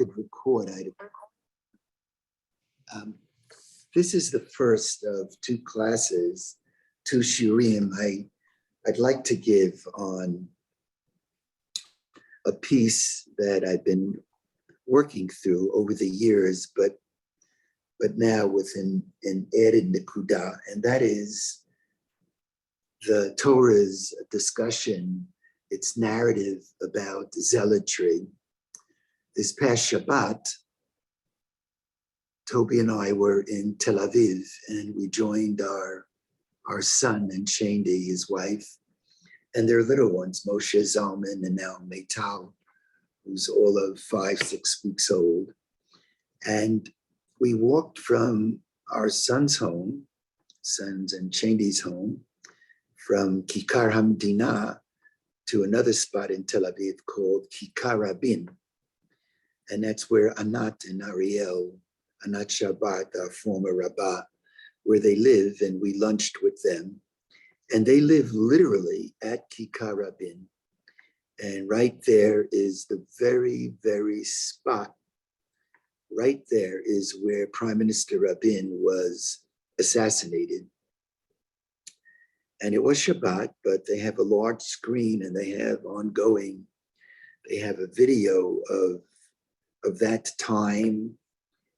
could record, this is the first of two classes, two shiurim I'd like to give on a piece that I've been working through over the years, but now with an added nekuda, and that is the Torah's discussion, its narrative about zealotry. This past Shabbat, Toby and I were in Tel Aviv, and we joined our son and Shandy, his wife, and their little ones, Moshe Zalman and now Meital, who's all of 5-6 weeks old. And we walked from our son's home, son's and Shandy's home, from Kikar Hamdina to another spot in Tel Aviv called Kikar Rabin. And that's where Anat and Ariel, Anat Shabbat, our former rabbah, where they live, and we lunched with them. And they live literally at Kikar Rabin. And right there is the very, very spot. Right there is where Prime Minister Rabin was assassinated. And it was Shabbat, but they have a large screen and they have a video of that time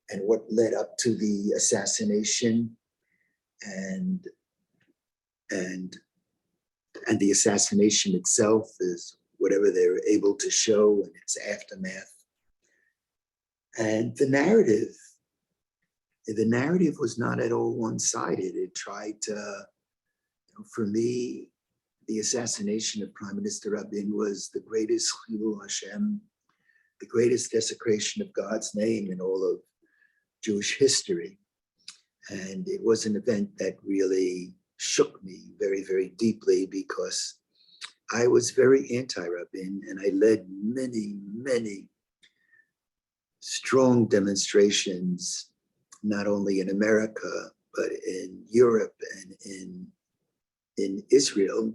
and what led up to the assassination and the assassination itself is whatever they were able to show and its aftermath. And the narrative was not at all one-sided. It tried to, for me, the assassination of Prime Minister Rabin was the greatest Chilul Hashem, the greatest desecration of God's name in all of Jewish history. And it was an event that really shook me very, very deeply because I was very anti-Rabin and I led many, many strong demonstrations, not only in America, but in Europe and in Israel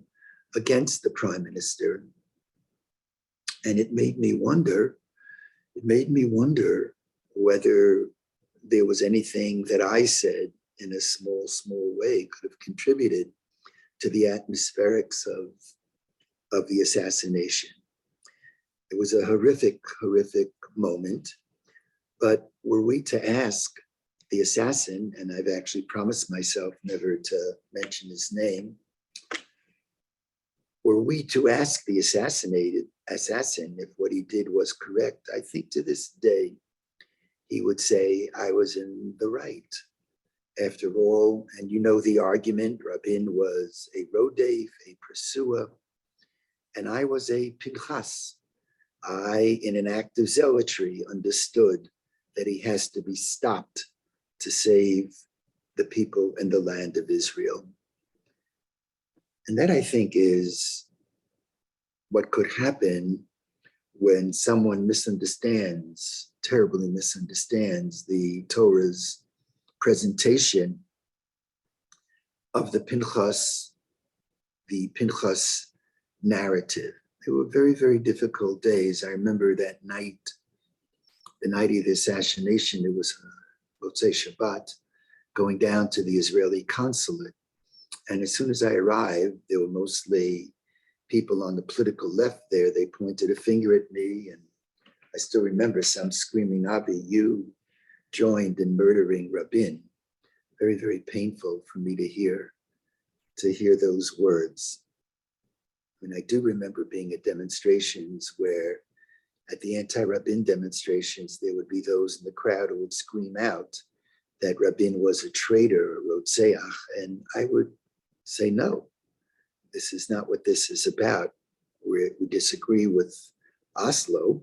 against the prime minister. And it made me wonder whether there was anything that I said in a small way could have contributed to the atmospherics of the assassination. It was a horrific moment, but were we to ask the assassin, and I've actually promised myself never to mention his name, were we to ask the assassin if what he did was correct, I think to this day, he would say, I was in the right. After all, and you know the argument, Rabin was a rodef, a pursuer, and I was a Pinchas. I, in an act of zealotry, understood that he has to be stopped to save the people and the land of Israel. And that, I think, is what could happen when someone terribly misunderstands the Torah's presentation of the Pinchas narrative. They were very, very difficult days. I remember that night, the night of the assassination, it was Motzei Shabbat, going down to the Israeli consulate. And as soon as I arrived, there were mostly people on the political left there. They pointed a finger at me, and I still remember some screaming, Avi, you joined in murdering Rabin. Very, very painful for me to hear those words. And I do remember being at demonstrations where at the anti-Rabin demonstrations, there would be those in the crowd who would scream out that Rabin was a traitor, a rotzeach, and I would say, no, this is not what this is about. We disagree with Oslo,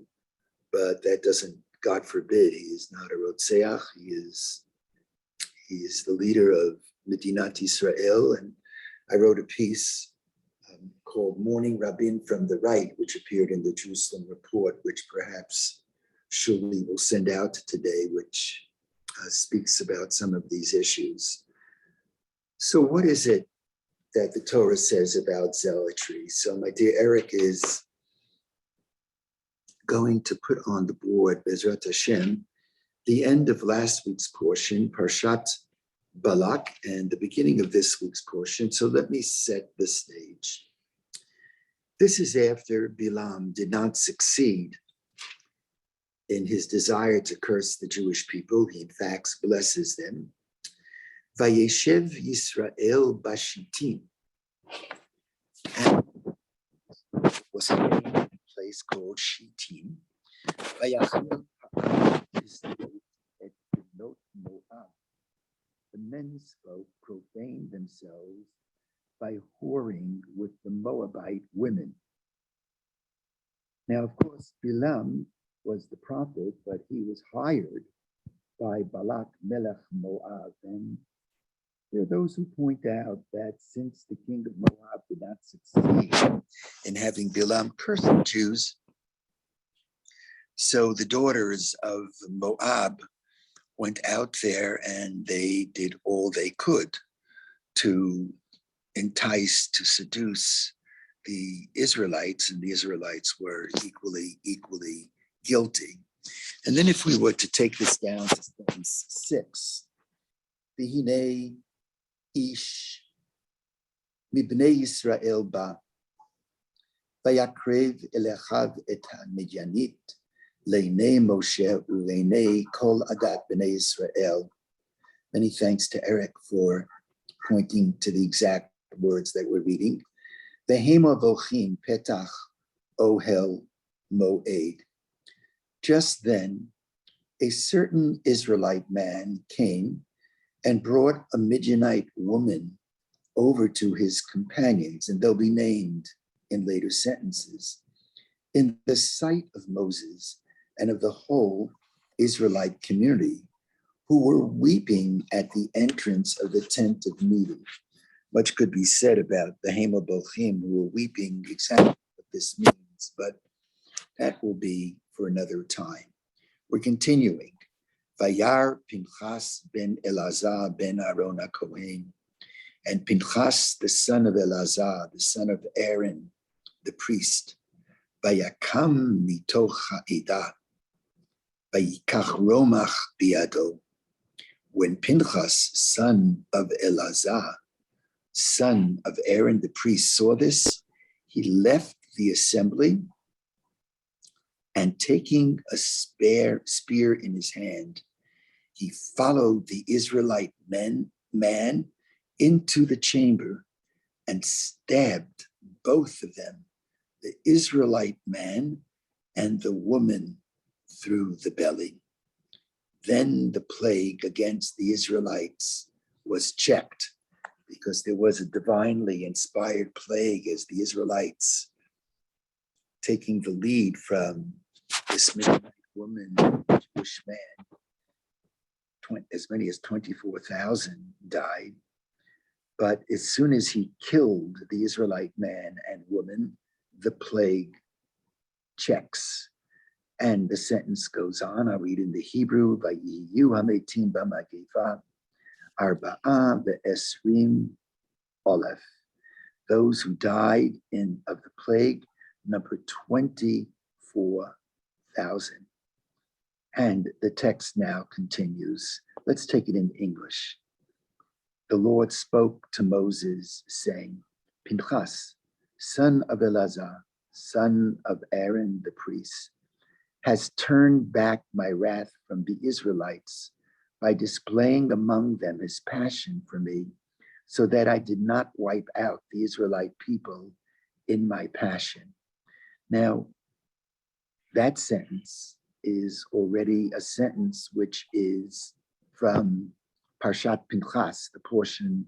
but that doesn't, God forbid, he is not a rotzeach. He is the leader of Medinat Israel. And I wrote a piece called Mourning Rabin from the Right, which appeared in the Jerusalem Report, which perhaps Shuli will send out today, which speaks about some of these issues. So what is it that the Torah says about zealotry? So my dear Eric, is going to put on the board, Bezrat Hashem, the end of last week's portion, Parshat Balak, and the beginning of this week's portion. So let me set the stage. This is after Bilam did not succeed in his desire to curse the Jewish people. He in fact blesses them. Vayeshev Yisrael Bashitim. And was a place called Shittim. Vayachel et Benot Moab. The men spoke, profaned themselves by whoring with the Moabite women. Now, of course, Bilam was the prophet, but he was hired by Balak Melech Moab. And there are those who point out that since the king of Moab did not succeed in having Bilam curse the Jews, so the daughters of Moab went out there and they did all they could to entice, to seduce the Israelites, and the Israelites were equally guilty. And then if we were to take this down to sentence 6, V'hinei ish mibnei Yisrael ba, vayakrev elechav et ha-Midyanit, leinei Moshe uleinei kol adat b'nei Yisrael. Many thanks to Eric for pointing to the exact words that we're reading. Vehema vochim petach ohel moed. Just then, a certain Israelite man came and brought a Midianite woman over to his companions, and they'll be named in later sentences, in the sight of Moses and of the whole Israelite community, who were weeping at the entrance of the tent of meeting. Much could be said about the Hema Bochim, who were weeping exactly what this means, but that will be for another time. We're continuing. Vayar Pinchas ben Elazar ben Aaron HaKohen, and Pinchas, the son of Elazar, the son of Aaron, the priest, Vayakam mitoch ha'edah, Vayikach romach biado. When Pinchas, son of Elazar, son of Aaron, the priest, saw this, he left the assembly and taking a spear in his hand, he followed the Israelite man into the chamber and stabbed both of them, the Israelite man and the woman, through the belly. Then the plague against the Israelites was checked, because there was a divinely inspired plague as the Israelites, taking the lead from this Midianite woman, Jewish man, as many as 24,000 died. But as soon as he killed the Israelite man and woman, the plague checks. And the sentence goes on. I'll read in the Hebrew, Vayiyu hametim b'magefa, arba'a ve'esrim olef. Those who died of the plague, number 24,000. And the text now continues. Let's take it in English. The Lord spoke to Moses, saying, Pinchas, son of Elazar, son of Aaron the priest, has turned back my wrath from the Israelites by displaying among them his passion for me, so that I did not wipe out the Israelite people in my passion. Now, that sentence is already a sentence which is from Parshat Pinchas, the portion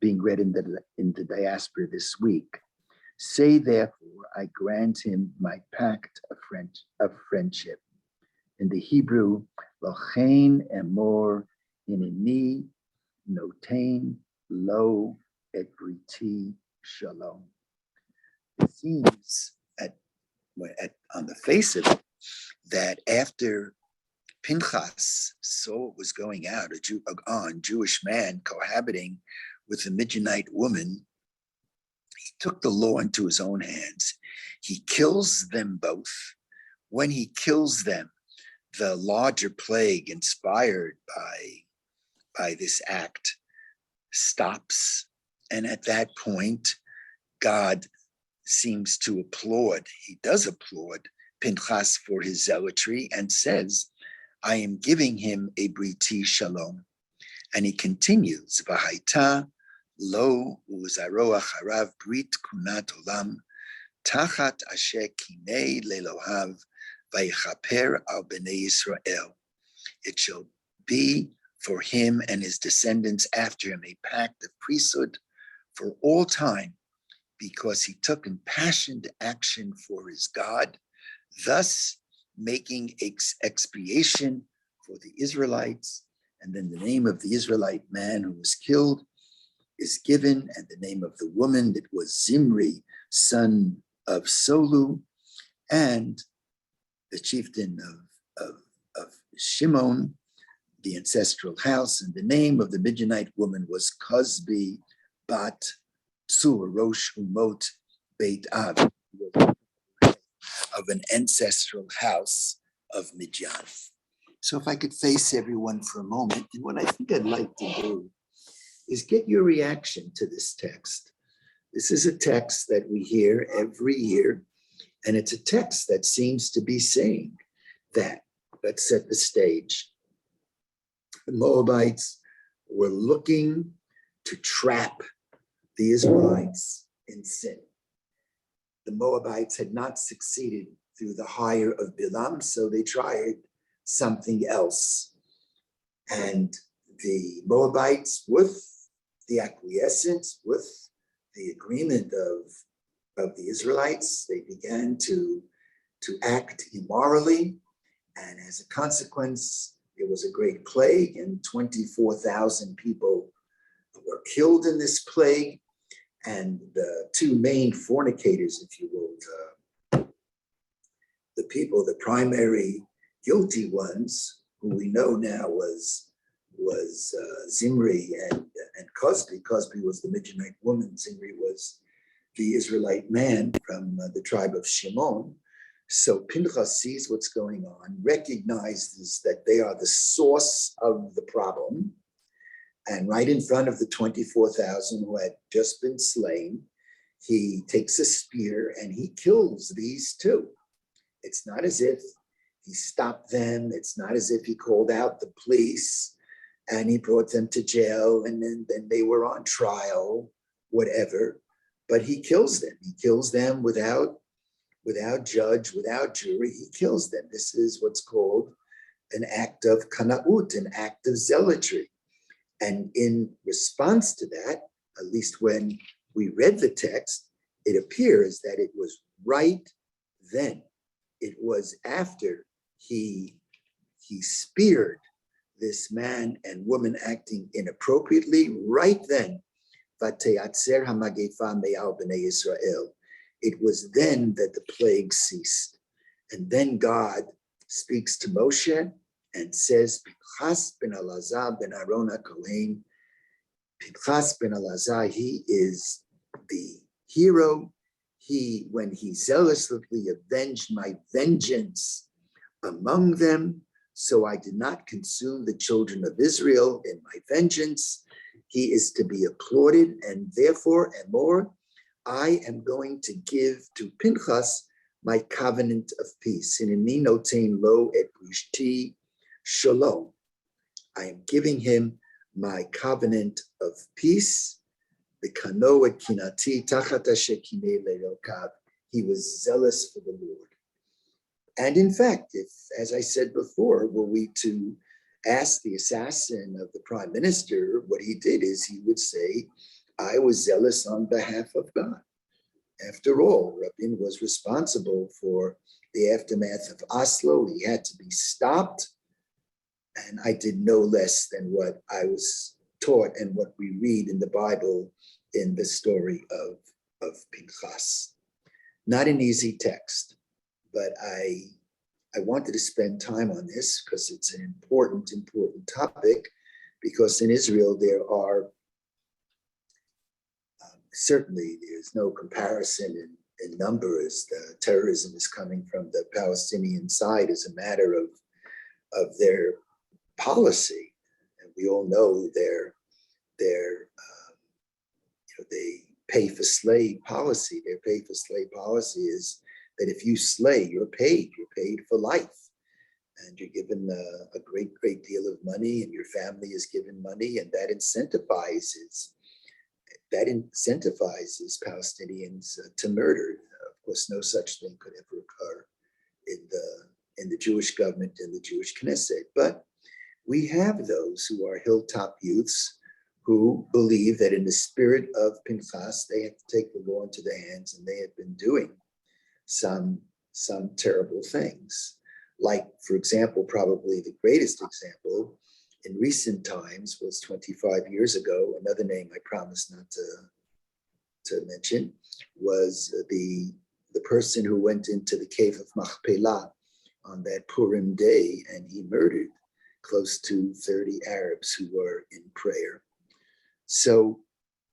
being read in the diaspora this week. Say, therefore, I grant him my pact of friendship. In the Hebrew, Lochein emor hineni notain lo et briti shalom. It seems on the face of it that after Pinchas saw what was going out, a Jewish man cohabiting with a Midianite woman, he took the law into his own hands. He kills them both when he kills them, the larger plague inspired by this act stops. And at that point, God seems to applaud. He does applaud Pinchas for his zealotry and says, I am giving him a briti shalom. And he continues, V'haita lo uzaro acharav brit kunat olam tachat asher kinei lelohav v'yichaper al bnei Yisrael. It shall be for him and his descendants after him a pact of priesthood for all time, because he took impassioned action for his God, thus making expiation for the Israelites. And then the name of the Israelite man who was killed is given, and the name of the woman that was Zimri, son of Solu, and the chieftain of Shimon, the ancestral house, and the name of the Midianite woman was Cosbi bat Tsur Rosh Umot Beit Av, of an ancestral house of Midian. So if I could face everyone for a moment, and what I think I'd like to do is get your reaction to this text. This is a text that we hear every year, and it's a text that seems to be saying that, let's set the stage. The Moabites were looking to trap the Israelites in sin. The Moabites had not succeeded through the hire of Bilam, so they tried something else. And the Moabites, with the acquiescence, with the agreement of the Israelites, they began to act immorally. And as a consequence, there was a great plague, and 24,000 people were killed in this plague. And the two main fornicators, if you will, the people, the primary guilty ones, who we know now was Zimri and Cosbi. Cosbi was the Midianite woman. Zimri was the Israelite man from the tribe of Shimon. So Pinchas sees what's going on, recognizes that they are the source of the problem, and right in front of the 24,000 who had just been slain, he takes a spear and he kills these two. It's not as if he stopped them. It's not as if he called out the police and he brought them to jail and then they were on trial, whatever. But he kills them. He kills them without judge, without jury. He kills them. This is what's called an act of kanaut, an act of zealotry. And in response to that, at least when we read the text, it appears that it was right then. It was after he speared this man and woman acting inappropriately, right then. Vateyatzer hamagefa me'al b'nei Yisrael. It was then that the plague ceased. And then God speaks to Moshe and says, Pinchas ben Elazar ben Aaron HaKohen. Pinchas ben Elazar, he is the hero. When he zealously avenged my vengeance among them, so I did not consume the children of Israel in my vengeance. He is to be applauded, and therefore, and more, I am going to give to Pinchas my covenant of peace. Hineni notein lo et brishti shalom. I am giving him my covenant of peace. B'kano et kinati tachat asher kinei le'elokav. He was zealous for the Lord. And in fact, if, as I said before, were we to ask the assassin of the prime minister, what he did is he would say, I was zealous on behalf of God. After all, Rabin was responsible for the aftermath of Oslo. He had to be stopped. And I did no less than what I was taught and what we read in the Bible in the story of Pinchas. Not an easy text, but I wanted to spend time on this because it's an important topic, because in Israel there are certainly there's no comparison in number as the terrorism is coming from the Palestinian side is a matter of their policy. And we all know they pay for slay policy. Their pay for slay policy is that if you slay, you're paid for life. And you're given a great deal of money, and your family is given money, and that incentivizes Palestinians to murder. Of course, no such thing could ever occur in the Jewish government, in the Jewish Knesset. But we have those who are hilltop youths who believe that in the spirit of Pinchas, they have to take the law into their hands, and they have been doing some terrible things. Like, for example, probably the greatest example in recent times was 25 years ago. Another name I promised not to mention was the person who went into the cave of Machpelah on that Purim day, and he murdered close to 30 Arabs who were in prayer. So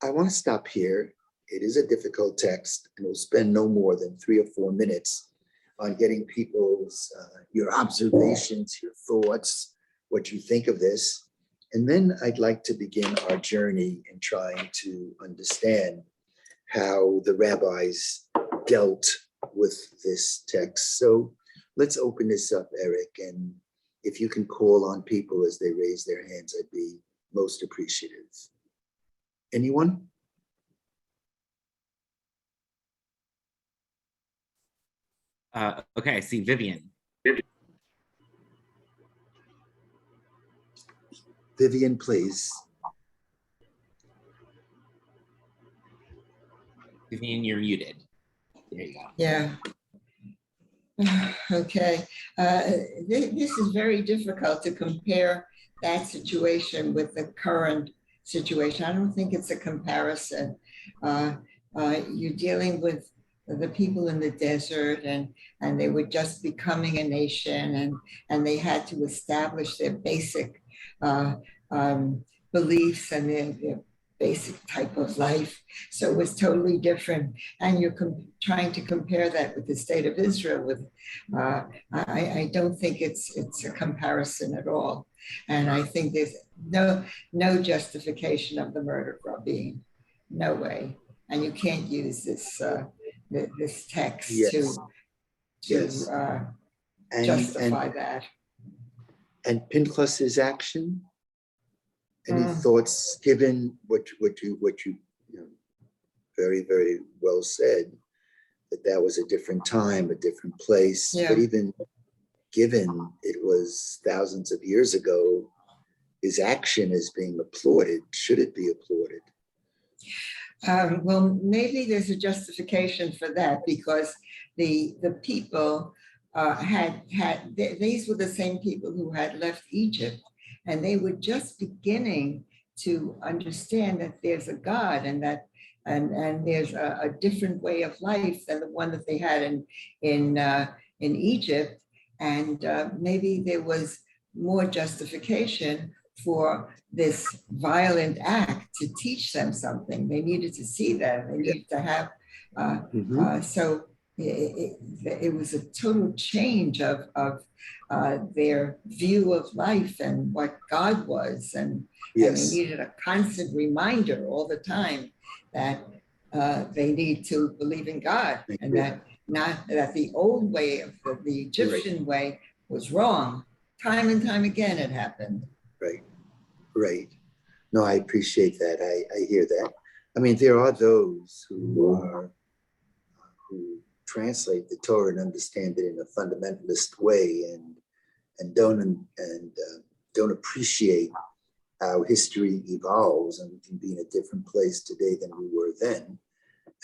I want to stop here. It is a difficult text, and we'll spend no more than 3 or 4 minutes on getting people's, your observations, your thoughts, what you think of this. And then I'd like to begin our journey in trying to understand how the rabbis dealt with this text. So let's open this up, Eric. And if you can call on people as they raise their hands, I'd be most appreciative. Anyone? Okay, I see Vivian. Vivian, please. Vivian, you're muted. There you go. Yeah. Okay. This is very difficult to compare that situation with the current situation. I don't think it's a comparison. You're dealing with the people in the desert, and they were just becoming a nation, and they had to establish their basic beliefs and their basic type of life. So it was totally different. And you're trying to compare that with the state of Israel. With I don't think it's a comparison at all. And I think there's no justification of the murder of Rabin. No way. And you can't use this this text to justify that. And Pinchas's action. Any thoughts, given what you very, very well said, that was a different time, a different place, but even given it was thousands of years ago, his action is being applauded. Should it be applauded? Well, maybe there's a justification for that, because the people these were the same people who had left Egypt, and they were just beginning to understand that there's a God, and that and there's a different way of life than the one that they had in Egypt, and maybe there was more justification for this violent act to teach them something. They needed to see that. They needed to have. So it was a total change of their view of life and what God was, and they needed a constant reminder all the time that they need to believe in God, and that the old way of the Egyptian way was wrong. Time and time again it happened. Right. No, I appreciate that. I hear that. I mean, there are those who translate the Torah and understand it in a fundamentalist way, and don't appreciate how history evolves, and we can be in a different place today than we were then.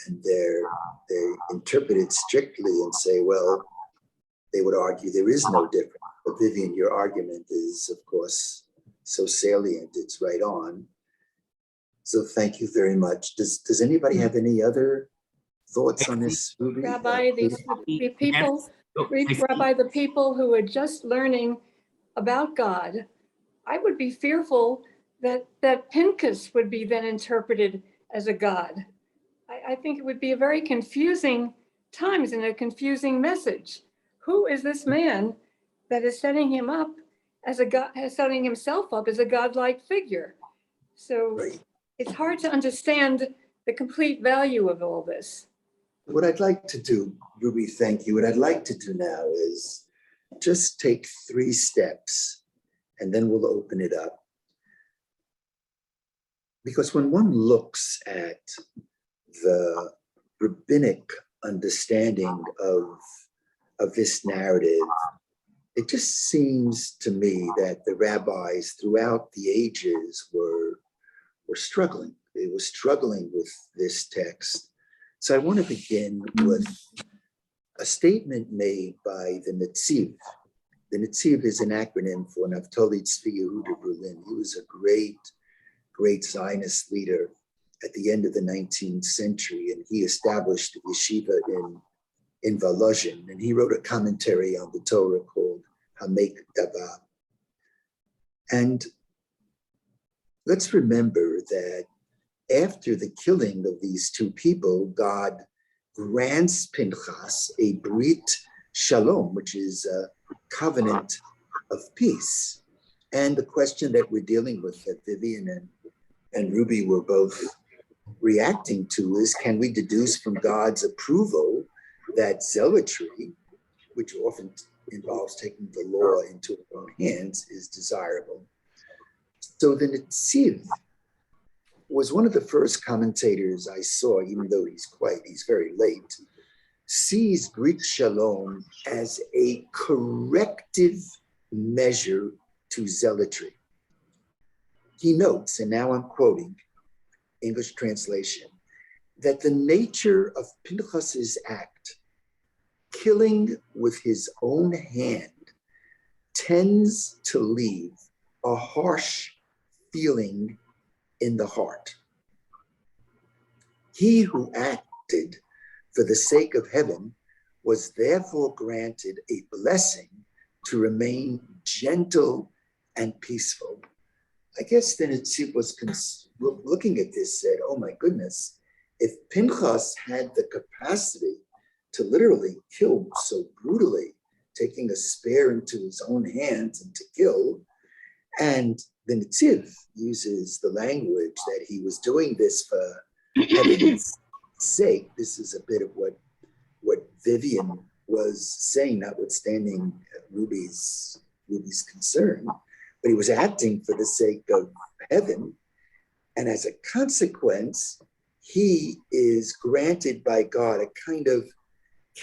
And they interpret it strictly and say, well, they would argue there is no difference. But Vivian, your argument is, of course, so salient, it's right on. So thank you very much. Does anybody have any other thoughts on this, Ruby? Rabbi, the people who are just learning about God, I would be fearful that Pinchas would be then interpreted as a God. I think it would be a very confusing times in a confusing message. Who is this man that is setting him up as a God, setting himself up as a godlike figure? So Right. it's hard to understand the complete value of all this. What I'd like to do, Ruby, thank you. What I'd like to do now is just take 3 steps and then we'll open it up. Because when one looks at the rabbinic understanding of this narrative, it just seems to me that the rabbis throughout the ages were struggling. They were struggling with this text. So I want to begin with a statement made by the Netziv. The Netziv is an acronym for Naftali Tzvi Yehuda Berlin. He was a great Zionist leader at the end of the 19th century, and he established a yeshiva in Volozhin, and he wrote a commentary on the Torah called Hamek Dava. And let's remember that after the killing of these 2 people, God grants Pinchas a Brit Shalom, which is a covenant of peace. And the question that we're dealing with, that Vivian and Ruby were both reacting to, is can we deduce from God's approval that zealotry, which often involves taking the law into our own hands, is desirable? So the Netziv was one of the first commentators I saw, even though he's very late, sees Brit Shalom as a corrective measure to zealotry. He notes, and now I'm quoting English translation, that the nature of Pinchas's act, killing with his own hand, tends to leave a harsh feeling in the heart. He who acted for the sake of heaven was therefore granted a blessing to remain gentle and peaceful. I guess then it was looking at this, said, oh my goodness, if Pinchas had the capacity to literally kill so brutally, taking a spear into his own hands and to kill, and the Netziv uses the language that he was doing this for heaven's sake. This is a bit of what Vivian was saying, notwithstanding Ruby's concern, but he was acting for the sake of heaven. And as a consequence, he is granted by God a kind of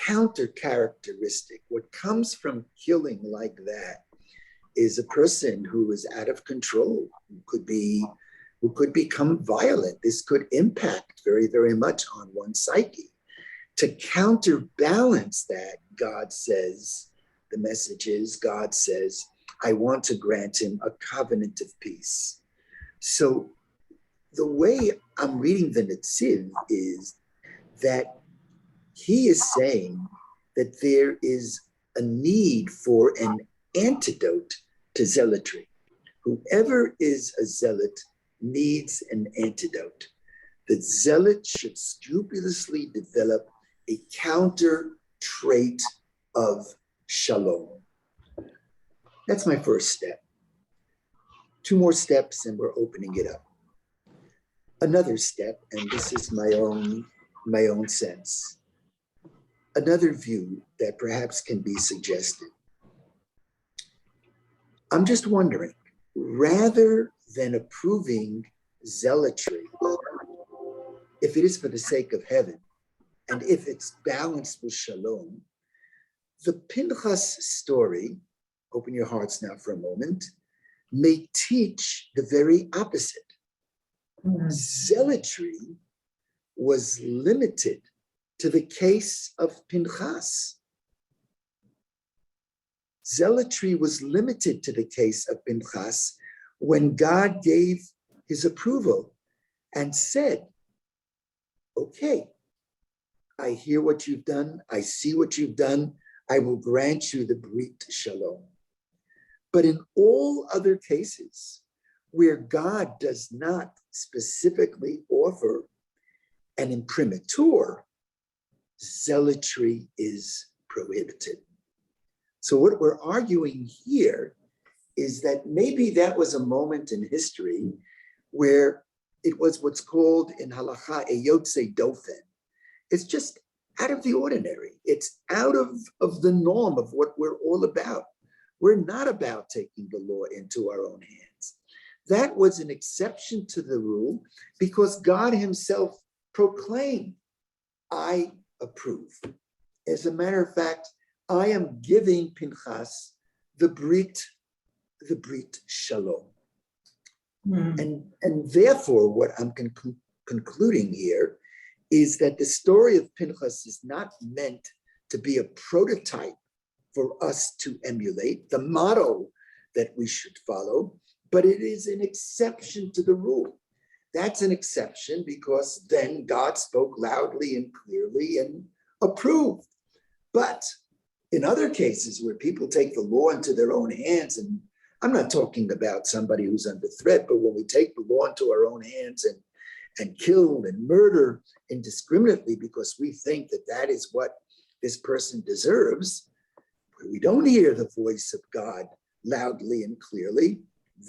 counter characteristic. What comes from killing like that is a person who is out of control, who could become violent. This could impact very, very much on one's psyche. To counterbalance that, God says, the message is, God says, I want to grant him a covenant of peace. So the way I'm reading the Netziv is that he is saying that there is a need for an antidote to zealotry. Whoever is a zealot needs an antidote. The zealot should scrupulously develop a counter trait of shalom. That's my first step. 2 more steps and we're opening it up. Another step, and this is my own sense. Another view that perhaps can be suggested. I'm just wondering, rather than approving zealotry, if it is for the sake of heaven, and if it's balanced with shalom, the Pinchas story, open your hearts now for a moment, may teach the very opposite. Zealotry was limited to the case of Pinchas. Zealotry was limited to the case of Pinchas when God gave his approval and said, okay, I hear what you've done, I see what you've done, I will grant you the Brit Shalom. But in all other cases where God does not specifically offer an imprimatur, zealotry is prohibited. So what we're arguing here is that maybe that was a moment in history where it was what's called in halacha a yotze dofen. It's just out of the ordinary. It's out of the norm of what we're all about. We're not about taking the law into our own hands. That was an exception to the rule because God himself proclaimed, I approve. As a matter of fact, I am giving Pinchas the Brit Shalom. And therefore, what I'm concluding here is that the story of Pinchas is not meant to be a prototype for us to emulate, the motto that we should follow, but it is an exception to the rule. That's an exception because then God spoke loudly and clearly and approved. But in other cases where people take the law into their own hands, and I'm not talking about somebody who's under threat, but when we take the law into our own hands and kill and murder indiscriminately because we think that that is what this person deserves, where we don't hear the voice of God loudly and clearly,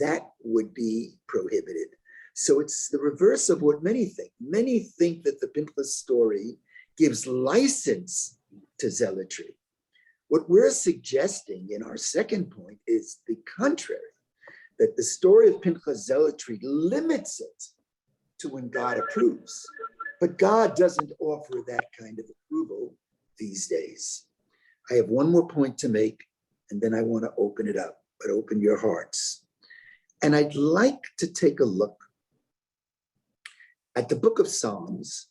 that would be prohibited. So it's the reverse of what many think. Many think that the Pinchas story gives license to zealotry. What we're suggesting in our second point is the contrary, that the story of Pinchas zealotry limits it to when God approves. But God doesn't offer that kind of approval these days. I have one more point to make, and then I want to open it up, but open your hearts. And I'd like to take a look at the book of Psalms,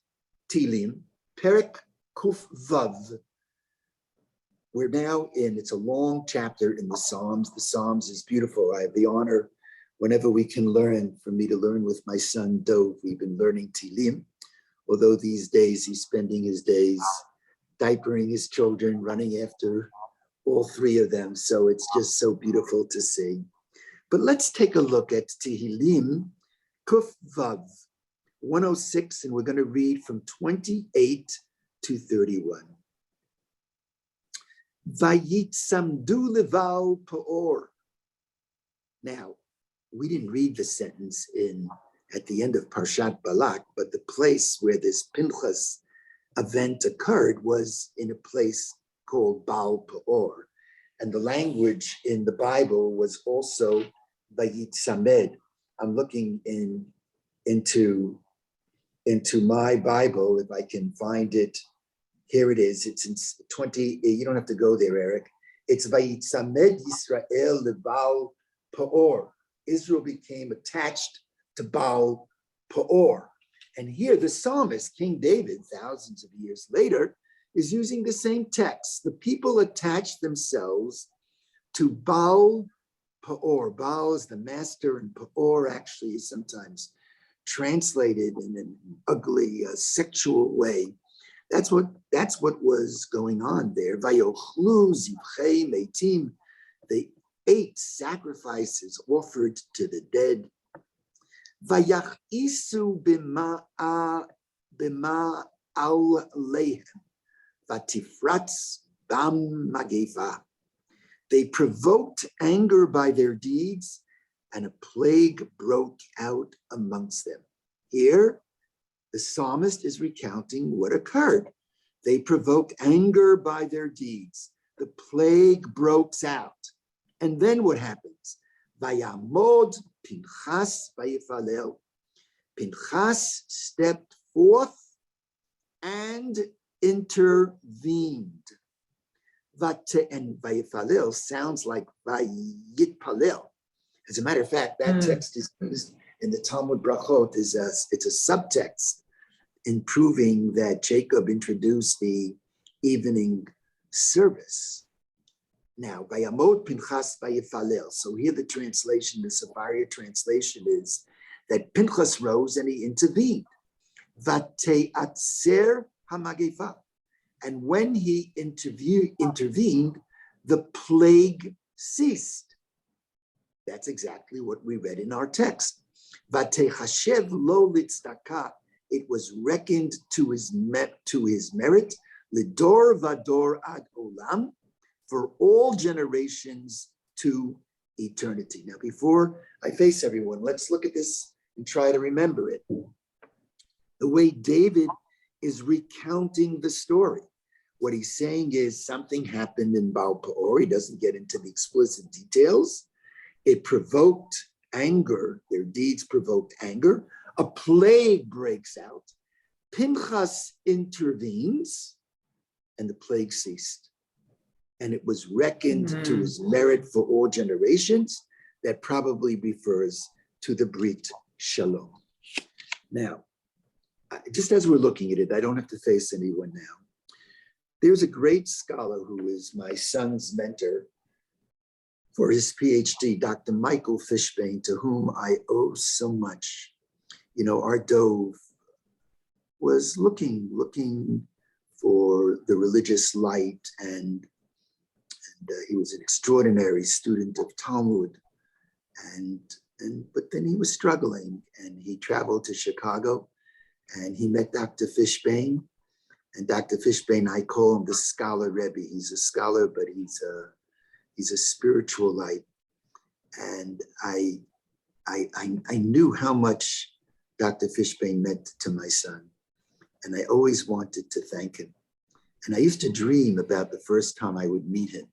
Tehillim, Perek Kuf Vav. We're now in, it's a long chapter in the Psalms. The Psalms is beautiful. I have the honor, whenever we can learn, for me to learn with my son, Dov. We've been learning Tehillim, although these days he's spending his days diapering his children, running after all three of them. So it's just so beautiful to see. But let's take a look at Tehillim, Kuf Vav, 106, and we're going to read from 28 to 31. Vayitsamdu leval peor. Now, we didn't read the sentence at the end of Parshat Balak, but the place where this Pinchas event occurred was in a place called Baal Peor. And the language in the Bible was also Vayitsamed. I'm looking into my Bible, if I can find it. Here it is. It's in 20. You don't have to go there, Eric. It's Vayitzamed Yisrael leBaal Peor. Israel became attached to Baal Peor. And here the psalmist, King David, thousands of years later, is using the same text. The people attached themselves to Baal Peor. Baal is the master, and Peor actually is sometimes translated in an ugly, sexual way. That's what was going on there. Vayochlu zivchei meitim. They ate sacrifices offered to the dead. Vayachisu bima al lehem. Vatifratz bam magefa. They provoked anger by their deeds, and a plague broke out amongst them. Here, the psalmist is recounting what occurred. They provoked anger by their deeds. The plague breaks out. And then what happens? Vayamod Pinchas vayifalel. Pinchas stepped forth and intervened. And vayifalel sounds like vayitpalel. As a matter of fact, that text is used in the Talmud Brachot. It's a subtext in proving that Jacob introduced the evening service. Now, Vayamod Pinchas Vayifalel. So here the translation, the Sepharia translation is that Pinchas rose and he intervened. Vateatzer hamagefa. And when he intervened, the plague ceased. That's exactly what we read in our text. Vatechashev lo litzdaka. It was reckoned to his merit, Lidor vador ad olam, for all generations to eternity. Now, before I face everyone, let's look at this and try to remember it. The way David is recounting the story. What he's saying is something happened in Baal Peor. He doesn't get into the explicit details. It provoked anger. Their deeds provoked anger. A plague breaks out. Pinchas intervenes, and the plague ceased. And it was reckoned to his merit for all generations. That probably refers to the Brit Shalom. Now, just as we're looking at it, I don't have to face anyone now. There's a great scholar who is my son's mentor for his PhD, Dr. Michael Fishbane, to whom I owe so much. You know, our Dove was looking for the religious light, and he was an extraordinary student of Talmud, but then he was struggling, and he traveled to Chicago, and he met Dr. Fishbane. And Dr. Fishbane, I call him the scholar Rebbe. He's a scholar, but he's a spiritual light. And I knew how much Dr. Fishbane meant to my son, and I always wanted to thank him. And I used to dream about the first time I would meet him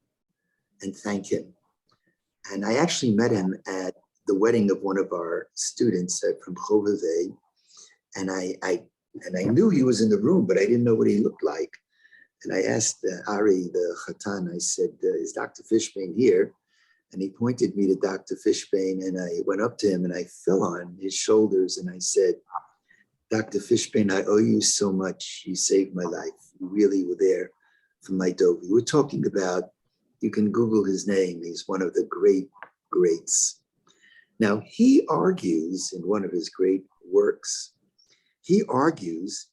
and thank him. And I actually met him at the wedding of one of our students from Chovevei. And I knew he was in the room, but I didn't know what he looked like. And I asked Ari, the Chatan, I said, is Dr. Fishbane here? And he pointed me to Dr. Fishbane, and I went up to him and I fell on his shoulders and I said, Dr. Fishbane, I owe you so much. You saved my life. You really were there for my Dove. We're talking about, you can Google his name. He's one of the greats. Now, he argues in one of his great works, he argues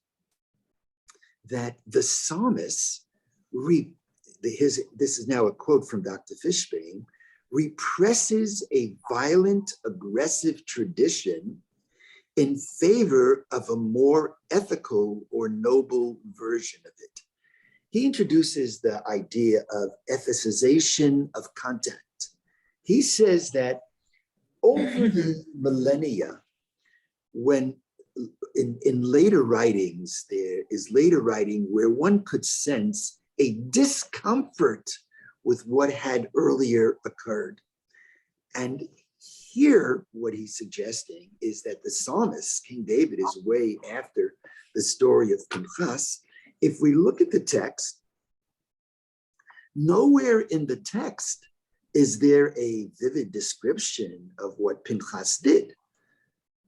that the psalmist, this is now a quote from Dr. Fishbane, represses a violent, aggressive tradition in favor of a more ethical or noble version of it. He introduces the idea of ethicization of content. He says that over the millennia, when in later writings, there is later writing where one could sense a discomfort with what had earlier occurred. And here, what he's suggesting is that the psalmist, King David, is way after the story of Pinchas. If we look at the text, nowhere in the text is there a vivid description of what Pinchas did.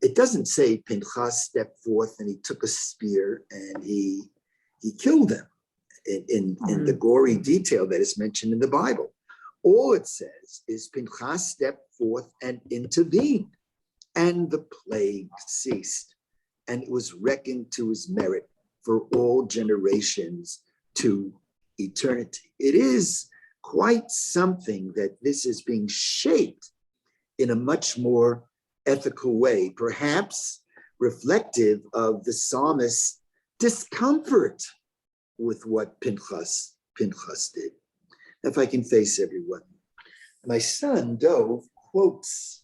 It doesn't say Pinchas stepped forth and he took a spear and he killed them in the gory detail that is mentioned in the Bible. All it says is Pinchas stepped forth and intervened, and the plague ceased, and it was reckoned to his merit for all generations to eternity. It is quite something that this is being shaped in a much more ethical way, perhaps reflective of the psalmist's discomfort with what Pinchas did. If I can face everyone. My son, Dove, quotes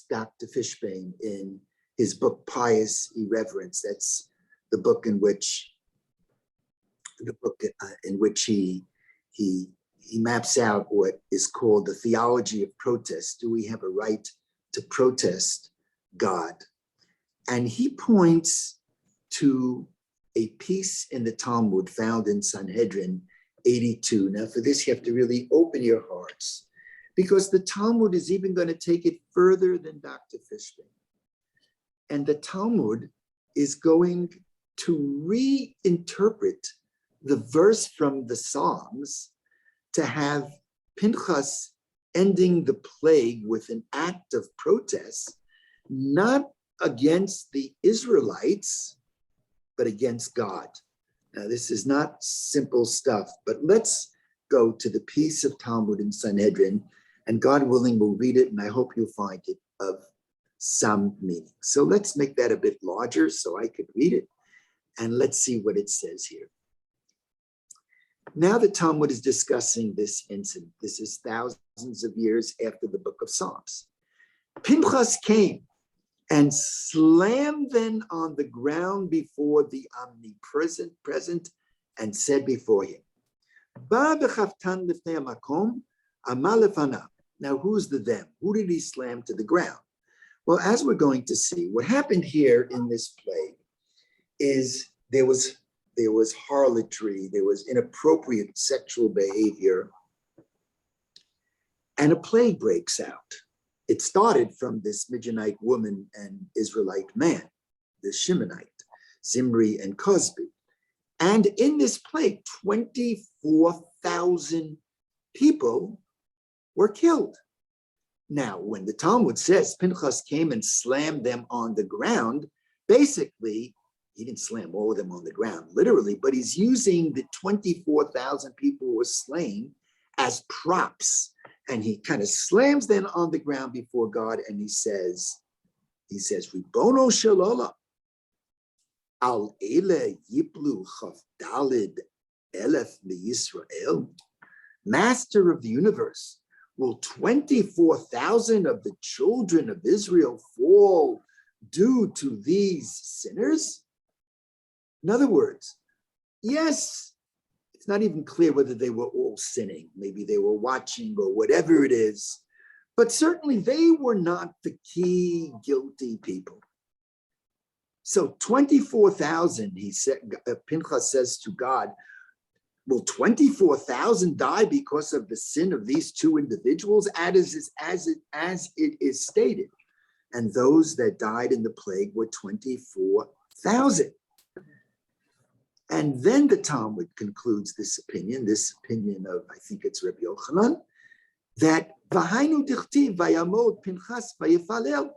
Dr. Fishbane in his book, Pious Irreverence. That's the book in which he maps out what is called the theology of protest. Do we have a right to protest God? And he points to a piece in the Talmud found in Sanhedrin 82. Now, for this, you have to really open your hearts, because the Talmud is even going to take it further than Dr. Fishbane. And the Talmud is going to reinterpret the verse from the Psalms to have Pinchas ending the plague with an act of protest, not against the Israelites, but against God. Now, this is not simple stuff, but let's go to the piece of Talmud in Sanhedrin, and God willing, we'll read it, and I hope you'll find it of some meaning. So let's make that a bit larger so I could read it, and let's see what it says here. Now the Talmud is discussing this incident. This is thousands of years after the book of Psalms. Pinchas came and slammed them on the ground before the omnipresent and said before him, now who's the them? Who did he slam to the ground? Well, as we're going to see, what happened here in this plague is there was harlotry, there was inappropriate sexual behavior, and a plague breaks out. It started from this Midianite woman and Israelite man, the Shimonite, Zimri and Cosbi. And in this plague, 24,000 people were killed. Now, when the Talmud says Pinchas came and slammed them on the ground, basically, he didn't slam all of them on the ground, literally, but he's using the 24,000 people who were slain as props. And he kind of slams them on the ground before God, and he says, Ribono shel olam, al ele yiplu chavdalid elef Yisrael, Master of the universe, will 24,000 of the children of Israel fall due to these sinners? In other words, yes, it's not even clear whether they were all sinning. Maybe they were watching or whatever it is, but certainly they were not the key guilty people. So 24,000, he said, Pinchas says to God, will 24,000 die because of the sin of these two individuals, as it is stated? And those that died in the plague were 24,000. And then the Talmud concludes this opinion of, I think it's Rabbi Yochanan, that V'hainu dichtiv vayamod Pinchas vayifalel.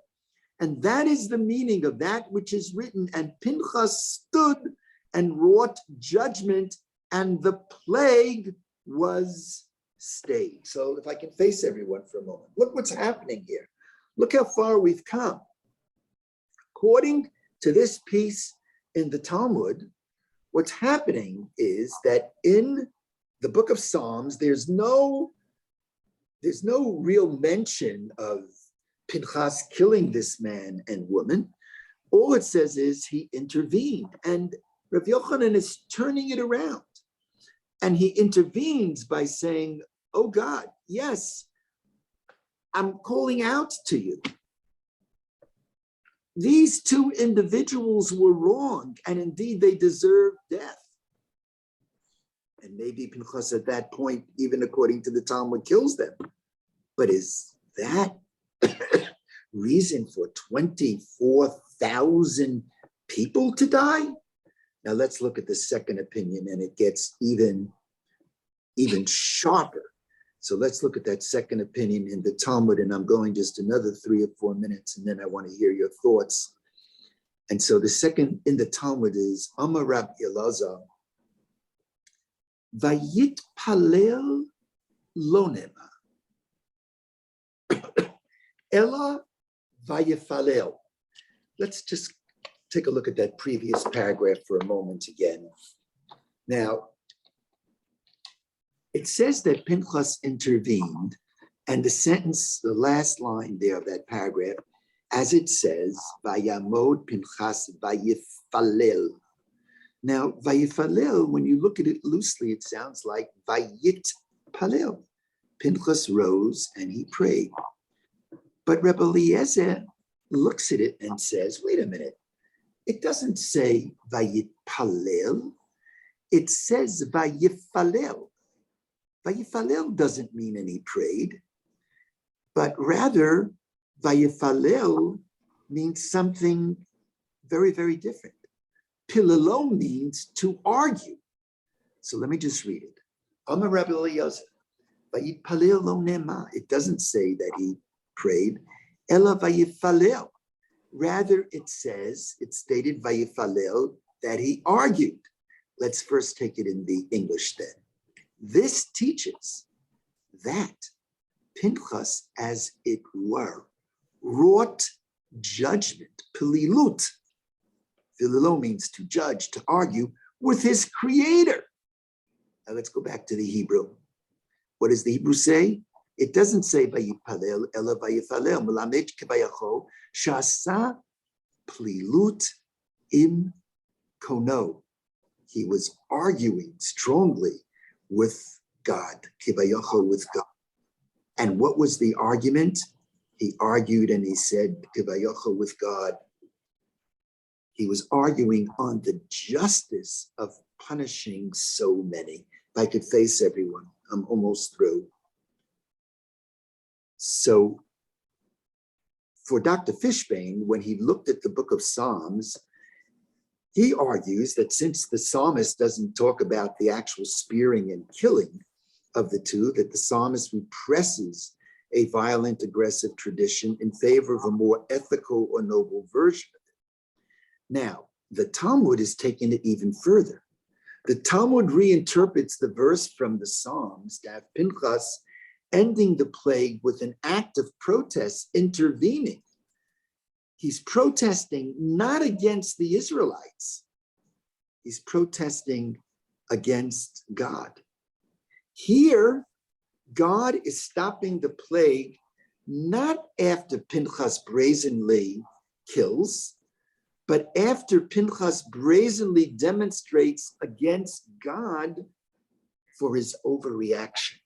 And that is the meaning of that which is written, and Pinchas stood and wrought judgment, and the plague was stayed. So if I can face everyone for a moment, look what's happening here. Look how far we've come. According to this piece in the Talmud, what's happening is that in the book of Psalms, there's no real mention of Pinchas killing this man and woman. All it says is he intervened, and Rav Yochanan is turning it around. And he intervenes by saying, oh God, yes, I'm calling out to you. These two individuals were wrong, and indeed they deserved death. And maybe Pinchas at that point, even according to the Talmud, kills them. But is that reason for 24,000 people to die? Now let's look at the second opinion, and it gets even sharper. So let's look at that second opinion in the Talmud, and I'm going just another 3 or 4 minutes, and then I want to hear your thoughts. And so the second in the Talmud is Amar Rab Elazar, Vayit Palel Lonema, Ella Vayifalel. Let's just take a look at that previous paragraph for a moment again. Now, it says that Pinchas intervened, and the sentence, the last line there of that paragraph, as it says, Vayamod Pinchas Vayifalel. Now, Vayifalel, when you look at it loosely, it sounds like Vayit Palel. Pinchas rose and he prayed. But Rebbe Eliezer looks at it and says, wait a minute, it doesn't say Vayit Palel, it says Vayifalel. Vayifalel doesn't mean and he prayed, but rather Vayifalel means something very, very different. Pilalo means to argue. So let me just read it. Amar Rabbi Eliezer, Vayitpalel lo nema. It doesn't say that he prayed. Ela Vayifalel. Rather, it says, it's stated Vayifalel, that he argued. Let's first take it in the English then. This teaches that Pinchas, as it were, wrought judgment, pililut. Pililo means to judge, to argue, with his creator. Now let's go back to the Hebrew. What does the Hebrew say? It doesn't say vayipalel, ela vayifalel, melamed kevayacho, shasa plilut im kono. He was arguing strongly with God, kevayacho, with God. And what was the argument? He argued and he said, kevayacho, with God. He was arguing on the justice of punishing so many. If I could face everyone, I'm almost through. So for Dr. Fishbane, when he looked at the book of Psalms, he argues that since the psalmist doesn't talk about the actual spearing and killing of the two, that the psalmist represses a violent, aggressive tradition in favor of a more ethical or noble version of it. Now, the Talmud is taking it even further. The Talmud reinterprets the verse from the Psalms that Pinchas ending the plague with an act of protest, intervening. He's protesting not against the Israelites. He's protesting against God. Here, God is stopping the plague not after Pinchas brazenly kills, but after Pinchas brazenly demonstrates against God for his overreaction.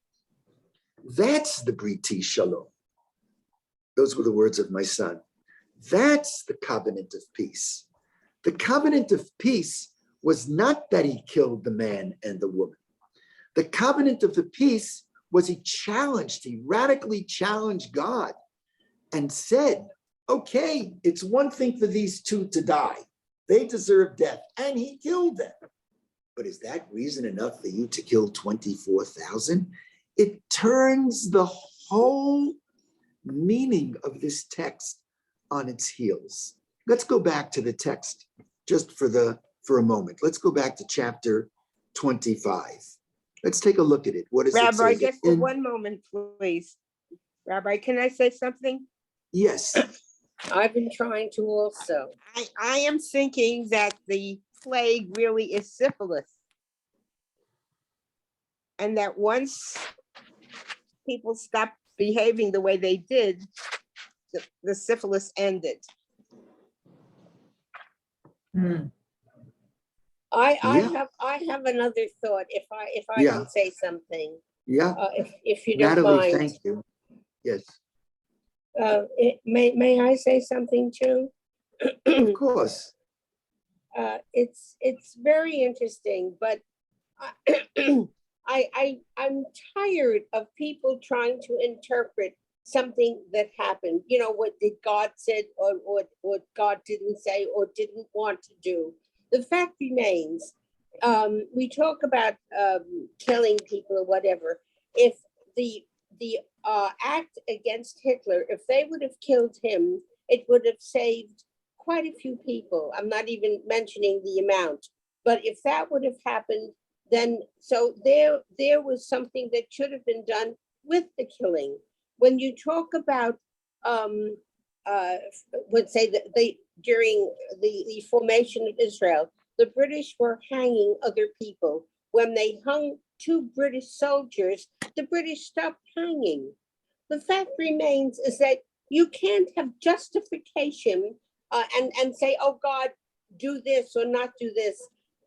That's the Briti Shalom. Those were the words of my son. That's the covenant of peace. The covenant of peace was not that he killed the man and the woman. The covenant of the peace was he radically challenged God and said, okay, it's one thing for these two to die. They deserve death, and he killed them. But is that reason enough for you to kill 24,000? It turns the whole meaning of this text on its heels. Let's go back to the text just for a moment. Let's go back to chapter 25. Let's take a look at it. What does it say? Rabbi, just for one moment, please. Rabbi, can I say something? Yes. I've been trying to also. I am thinking that the plague really is syphilis. And that once people stopped behaving the way they did, the syphilis ended. I Yeah. have another thought if I Yeah. can say something, Yeah. if you don't Natalie, mind. thank you. Yes, May I say something too? of course. It's very interesting, but I'm tired of people trying to interpret something that happened. You know, what did God said or what God didn't say or didn't want to do. The fact remains, we talk about killing people or whatever. If the act against Hitler, if they would have killed him, it would have saved quite a few people. I'm not even mentioning the amount, but if that would have happened, then so there was something that should have been done with the killing. When you talk about would say that during the formation of Israel, the British were hanging other people. When they hung 2 British soldiers, the British stopped hanging. The fact remains is that you can't have justification and say, oh God, do this or not do this.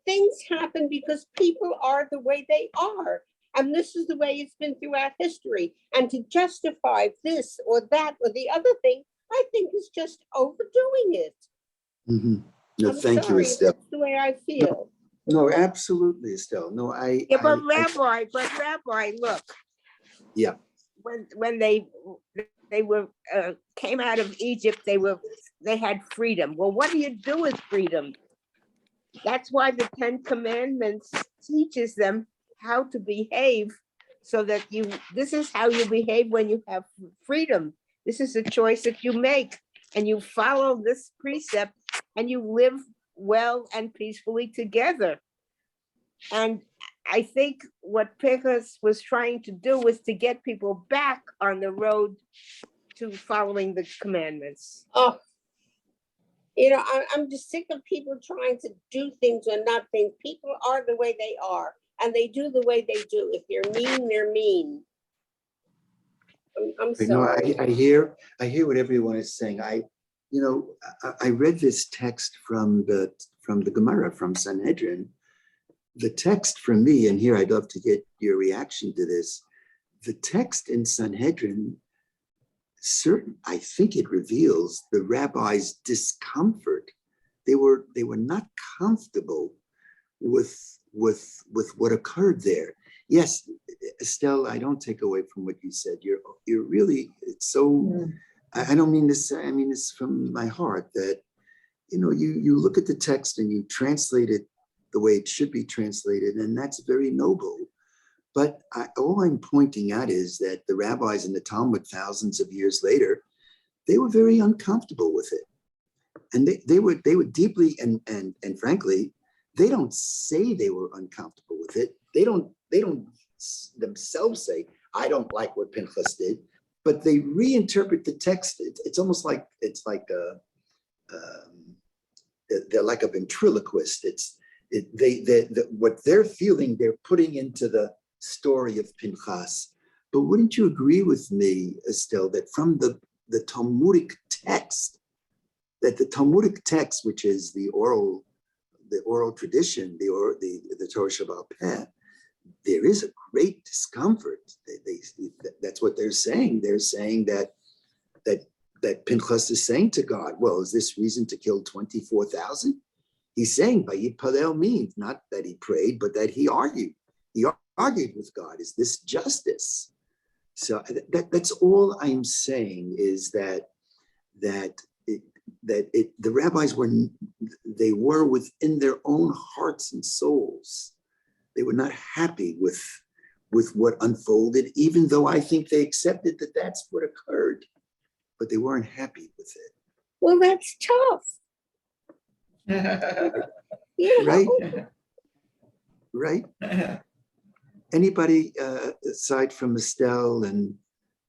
Things happen because people are the way they are. And this is the way it's been throughout history. And to justify this or that or the other thing, I think is just overdoing it. Mm-hmm. No, I'm thank sorry, you, Estelle. that's the way I feel. No, absolutely, Estelle. No, Yeah, but Rabbi, look. Yeah. When they were came out of Egypt, they had freedom. Well, what do you do with freedom? That's why the 10 Commandments teaches them how to behave, so that this is how you behave when you have freedom. This is a choice that you make, and you follow this precept, and you live well and peacefully together. And I think what Pinchas was trying to do was to get people back on the road to following the commandments. Oh, you know, I'm just sick of people trying to do things or not things. People are the way they are. and they do the way they do. If they're mean, they're mean. I'm You know, sorry. I hear what everyone is saying. I read this text from the Gemara, from Sanhedrin. The text for me, and here I'd love to get your reaction to this. The text in Sanhedrin, I think it reveals the rabbis' discomfort. They were not comfortable with what occurred there. Yes, Estelle, I don't take away from what you said. You're really, it's so, I don't mean this, I mean this from my heart, that, you look at the text and you translate it the way it should be translated, and that's very noble. But all I'm pointing out is that the rabbis in the Talmud thousands of years later, they were very uncomfortable with it. And they were deeply, and frankly, they don't say they were uncomfortable with it. They don't themselves say, I don't like what Pinchas did, but they reinterpret the text. It's almost like, they're like a ventriloquist. What they're feeling, they're putting into the story of Pinchas. But wouldn't you agree with me, Estelle, that from the Talmudic text, which is the oral tradition, the Torah Sheba'al Peh, there is a great discomfort. That's what they're saying. They're saying that Pinchas is saying to God, well, is this reason to kill 24,000? He's saying Vayitpalel means not that he prayed, but that he argued. He argued with God. Is this justice? So that's all I'm saying, is that the rabbis were within their own hearts and souls. They were not happy with what unfolded, even though I think they accepted that that's what occurred, but they weren't happy with it. Well, that's tough. Right? Right? Anybody aside from Estelle and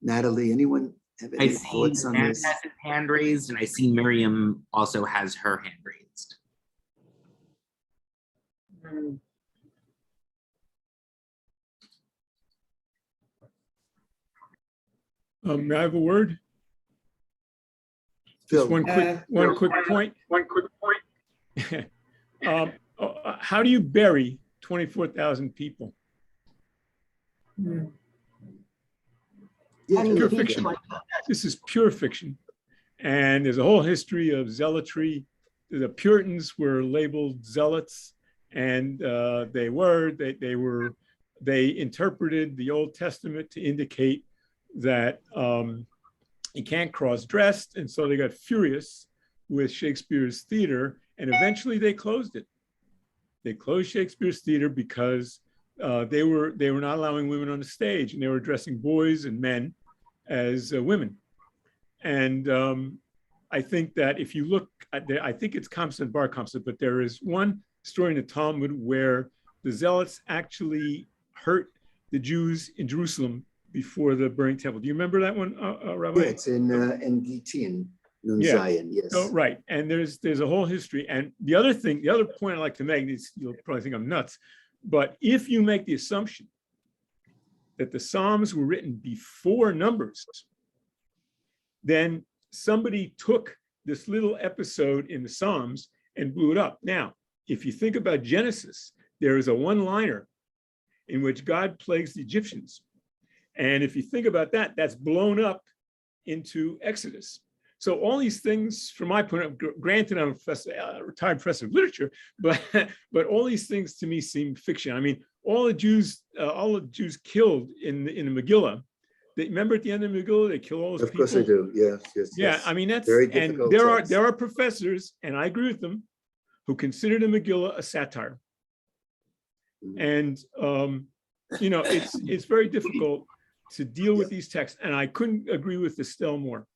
Natalie, anyone have I any see thoughts on Matt this? has his hand raised, and I see Miriam also has her hand raised. May I have a word? Phil, Just one quick point. How do you bury 24,000 people? yeah, Pure fiction. This is pure fiction. And there's a whole history of zealotry. The Puritans were labeled zealots, and they interpreted the Old Testament to indicate that you can't cross-dressed, and so they got furious with Shakespeare's theater, and eventually they closed it. They closed Shakespeare's theater because they were not allowing women on the stage, and they were addressing boys and men as women. And I think that if you look at I think it's Kamsa and Bar Kamsa, but there is one story in the Talmud where the zealots actually hurt the Jews in Jerusalem before the burning temple. Do you remember that one, Rabbi? yeah, it's in Gittin, Nun Yeah. Zion, yes. So, right, and there's a whole history. And the other point I'd like to make is, you'll probably think I'm nuts, but if you make the assumption that the Psalms were written before Numbers, then somebody took this little episode in the Psalms and blew it up. Now, if you think about Genesis, there is a one-liner in which God plagues the Egyptians. And if you think about that, that's blown up into Exodus. So all these things, from my point of view, granted I'm a retired professor of literature, but all these things to me seem fiction. I mean, all the Jews killed in the Megillah. Remember at the end of the Megillah, they kill all those people. Of course I do. Yes. Yeah, I mean, that's very and difficult. there are professors, and I agree with them, who consider the Megillah a satire. And it's very difficult to deal with these texts. And I couldn't agree with Estelle more.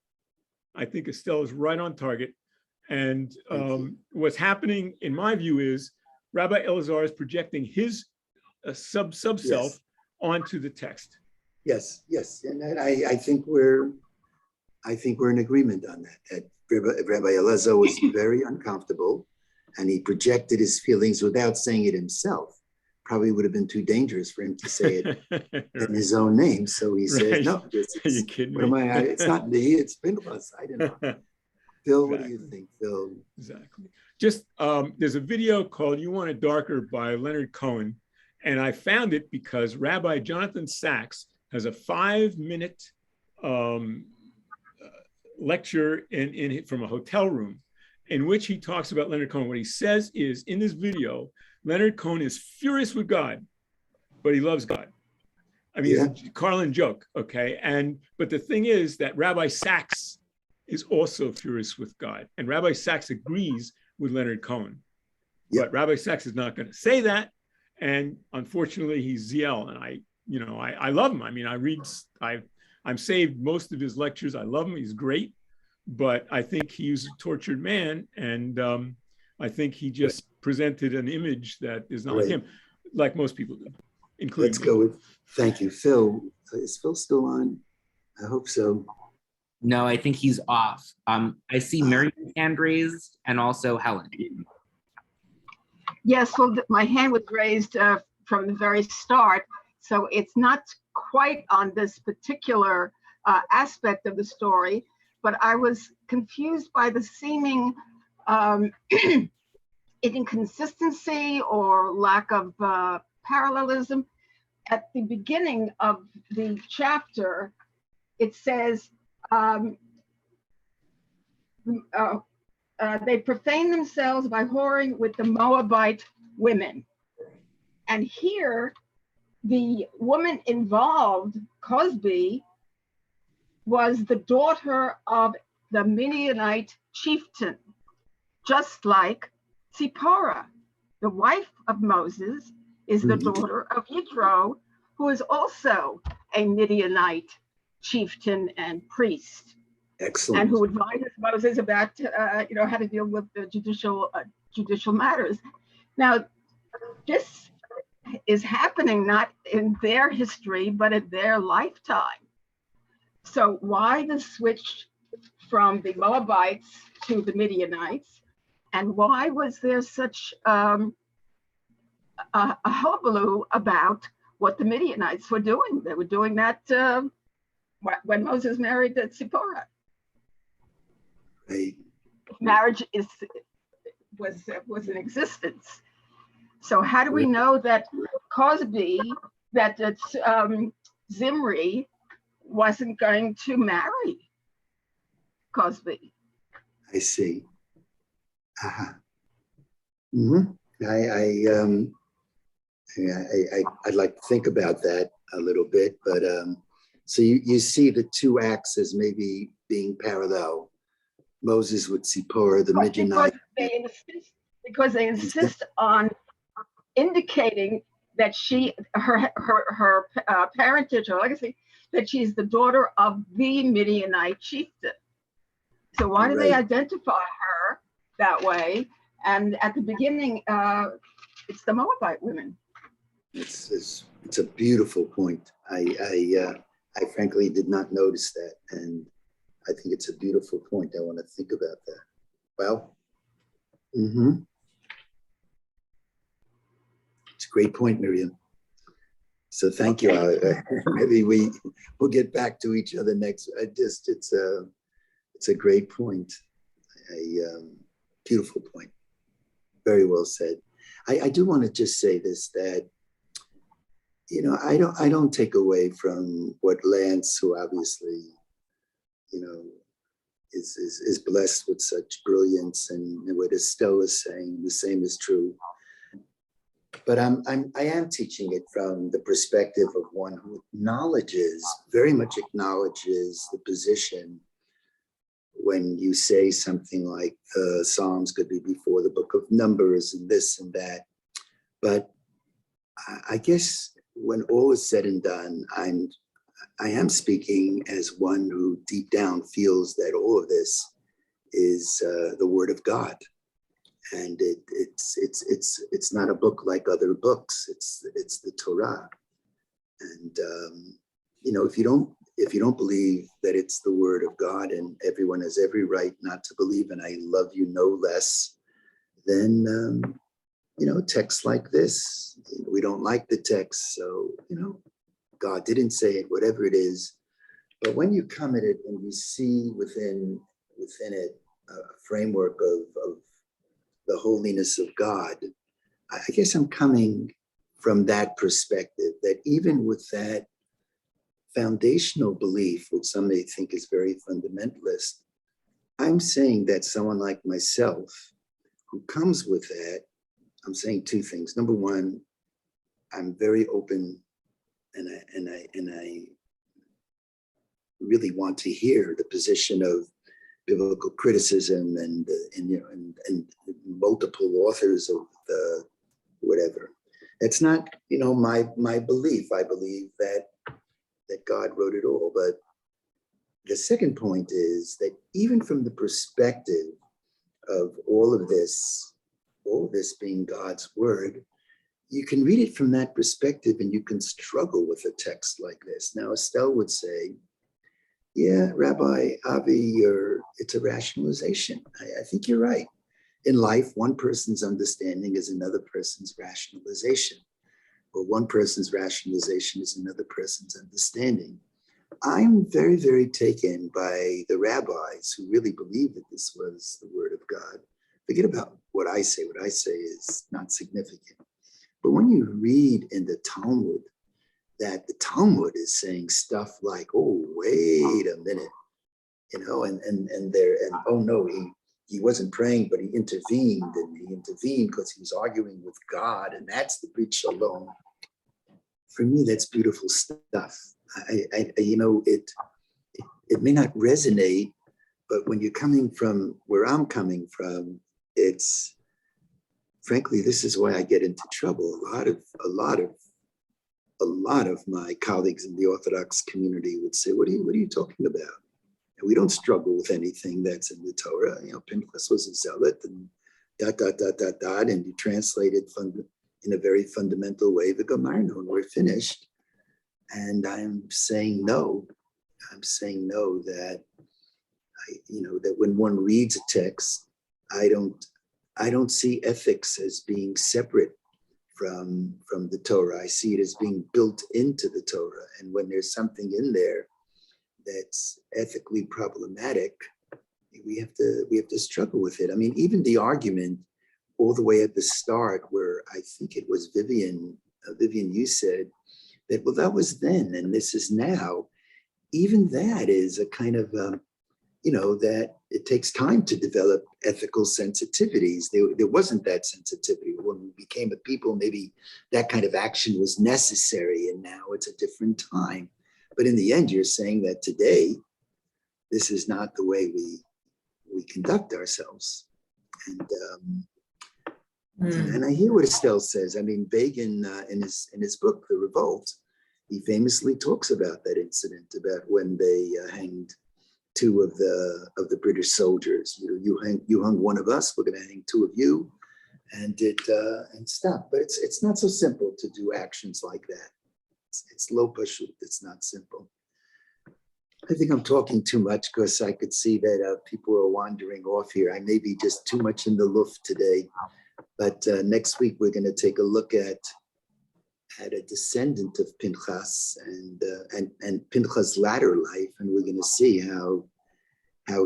I think Estelle is right on target. And what's happening, in my view, is Rabbi Elazar is projecting his sub-self onto the text. Yes, and I think we're in agreement on that. That Rabbi Elazar was very uncomfortable, and he projected his feelings without saying it himself. probably would have been too dangerous for him to say it in Right. his own name. So he says, Right. no, Are you kidding what am me? it's not me, it's Pinchas. I don't know. Phil, what do you Exactly. think, Phil? Exactly. Just there's a video called "You Want It Darker" by Leonard Cohen, and I found it because Rabbi Jonathan Sachs has a 5-minute lecture from a hotel room in which he talks about Leonard Cohen. What he says is, in this video, Leonard Cohen is furious with God, but he loves God. I mean, it's a Carlin joke, okay? But the thing is that Rabbi Sachs is also furious with God, and Rabbi Sachs agrees with Leonard Cohen. Yeah. But Rabbi Sachs is not going to say that, and unfortunately, he's ZL, and I love him. I mean, I'm saved most of his lectures. I love him. He's great, but I think he's a tortured man, and I think he just presented an image that is not like him, like most people do, including Let's me. go with, thank you, Phil. Is Phil still on? I hope so. No, I think he's off. I see Miriam's hand raised and also Helen. Yes, well, my hand was raised from the very start, so it's not quite on this particular aspect of the story, but I was confused by the seeming inconsistency or lack of parallelism. At the beginning of the chapter, it says, they profane themselves by whoring with the Moabite women. And here, the woman involved, Cosby, was the daughter of the Midianite chieftain, just like Zipporah, the wife of Moses, is the daughter of Yitro, who is also a Midianite chieftain and priest. Excellent. And who advises Moses about, how to deal with the judicial matters. Now, this is happening not in their history, but in their lifetime. So why the switch from the Moabites to the Midianites? And why was there such a hullabaloo about what the Midianites were doing? They were doing that when Moses married Zipporah. Right. Marriage was in existence. So how do we know that Cosby, that Zimri wasn't going to marry Cosby? I see. Mm-hmm. I'd like to think about that a little bit, but so you see the two acts as maybe being parallel. Moses with Zipporah, the Midianite. Because they insist on indicating that her parentage or legacy, that she's the daughter of the Midianite chieftain. So why do they identify her that way? And at the beginning, it's the Moabite women. It's a beautiful point. I frankly did not notice that, and I think it's a beautiful point. I want to think about that. Well, it's a great point, Miriam. So thank you. Maybe we'll get back to each other next. It's a great point. A beautiful point. Very well said. I do want to just say this, that I don't take away from what Lance, who obviously is blessed with such brilliance, and what Estelle is saying, the same is true. But I am teaching it from the perspective of one who very much acknowledges the position when you say something like the Psalms could be before the book of Numbers and this and that. But I guess when all is said and done, I am speaking as one who deep down feels that all of this is the Word of God, and it's not a book like other books. It's the Torah, and if you don't believe that it's the Word of God, and everyone has every right not to believe, and I love you no less, then texts like this, we don't like the text, so, God didn't say it, whatever it is. But when you come at it and you see within it a framework of the holiness of God, I guess I'm coming from that perspective, that even with that foundational belief, which some may think is very fundamentalist, I'm saying that someone like myself who comes with that, I'm saying two things. Number one, I'm very open, and I really want to hear the position of biblical criticism and multiple authors of the whatever. It's not, my belief. I believe that God wrote it all. But the second point is that even from the perspective of all of this being God's word, you can read it from that perspective and you can struggle with a text like this. Now, Estelle would say, yeah, Rabbi Avi, it's a rationalization. I think you're right. In life, one person's understanding is another person's rationalization, or one person's rationalization is another person's understanding. I'm very, very taken by the rabbis who really believe that this was the word of God. Forget about what I say. What I say is not significant. But when you read in the Talmud that the Talmud is saying stuff like, oh, wait a minute, and oh no, he wasn't praying, but he intervened, and he intervened because he was arguing with God, and that's the Brit Shalom. For me, that's beautiful stuff. It may not resonate, but when you're coming from where I'm coming from, it's, frankly, this is why I get into trouble. A lot of my colleagues in the Orthodox community would say, what are you talking about? And we don't struggle with anything that's in the Torah. Pinchas was a zealot and ... and you translate it in a very fundamental way, the Gemarno, and we're finished. And I'm saying no. I'm saying no, that that when one reads a text, I don't see ethics as being separate from the Torah. I see it as being built into the Torah. And when there's something in there that's ethically problematic, we have to struggle with it. I mean, even the argument all the way at the start, where I think it was Vivian, you said that, well, that was then and this is now. Even that is a kind of, that it takes time to develop ethical sensitivities. There wasn't that sensitivity. When we became a people, maybe that kind of action was necessary, and now it's a different time. But in the end, you're saying that today, this is not the way we conduct ourselves. And I hear what Estelle says. I mean, Begin, in his book, The Revolt, he famously talks about that incident, about when they hanged two of the British soldiers. You hung one of us, we're going to hang two of you, and stop. But it's not so simple to do actions like that. It's low pashut. It's not simple. I think I'm talking too much because I could see that people are wandering off here. I may be just too much in the luft today. But next week, we're going to take a look at a descendant of Pinchas and Pinchas' latter life. And we're going to see how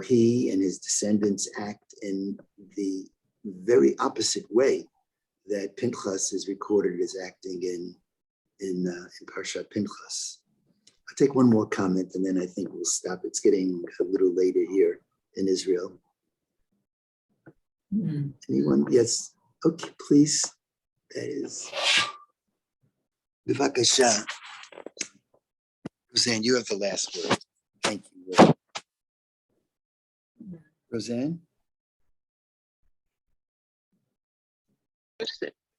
he and his descendants act in the very opposite way that Pinchas is recorded as acting in Parshat Pinchas. I'll take one more comment and then I think we'll stop. It's getting a little later here in Israel. Anyone? Yes. Okay, please. That is. Bivakasha. Roseanne, you have the last word. Thank you. Roseanne?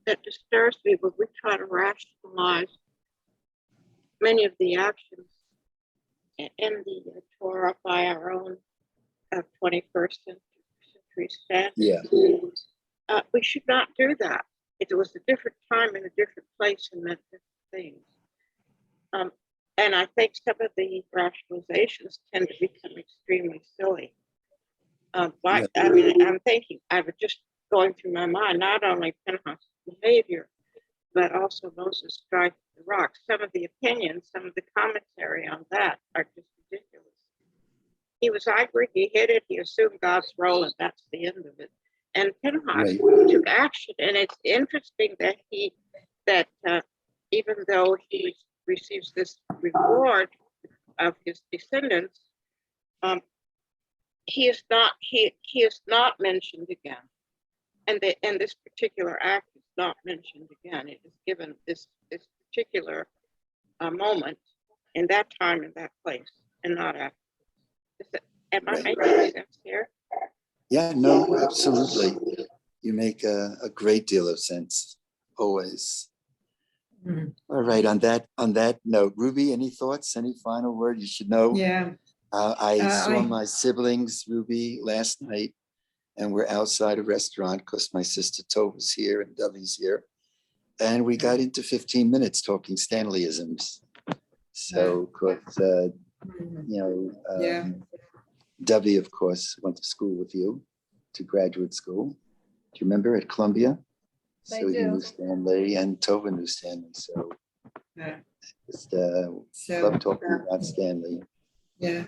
That disturbs me, but we try to rationalize many of the actions in the Torah by our own 21st century standards. Yeah. We should not do that. It was a different time and a different place and meant different things. And I think some of the rationalizations tend to become extremely silly. I mean, I'm thinking, I was just going through my mind, not only Pinchas, behavior, but also Moses striking the rock. Some of the opinions, some of the commentary on that are just ridiculous. He was angry, he hit it, he assumed God's role, and that's the end of it. And Pinhas took action, and it's interesting that even though he receives this reward of his descendants, he is not mentioned again, and this particular act is not mentioned again. It is given this particular moment in that time and that place, and not after. Am I making sense here? Yeah, no, absolutely. You make a great deal of sense, always. Mhm. All right, on that note, Ruby, any thoughts, any final word? You should know. Yeah. I saw my siblings, Ruby, last night, and we're outside a restaurant because my sister Tova's here and Dovey's here. And we got into 15 minutes talking Stanleyisms. So, of course, Yeah. Dovey, of course, went to school with you, to graduate school. Do you remember at Columbia? I So he do. knew Stanley and Tova knew Stanley. So Yeah. just So, love talking about Stanley. yeah.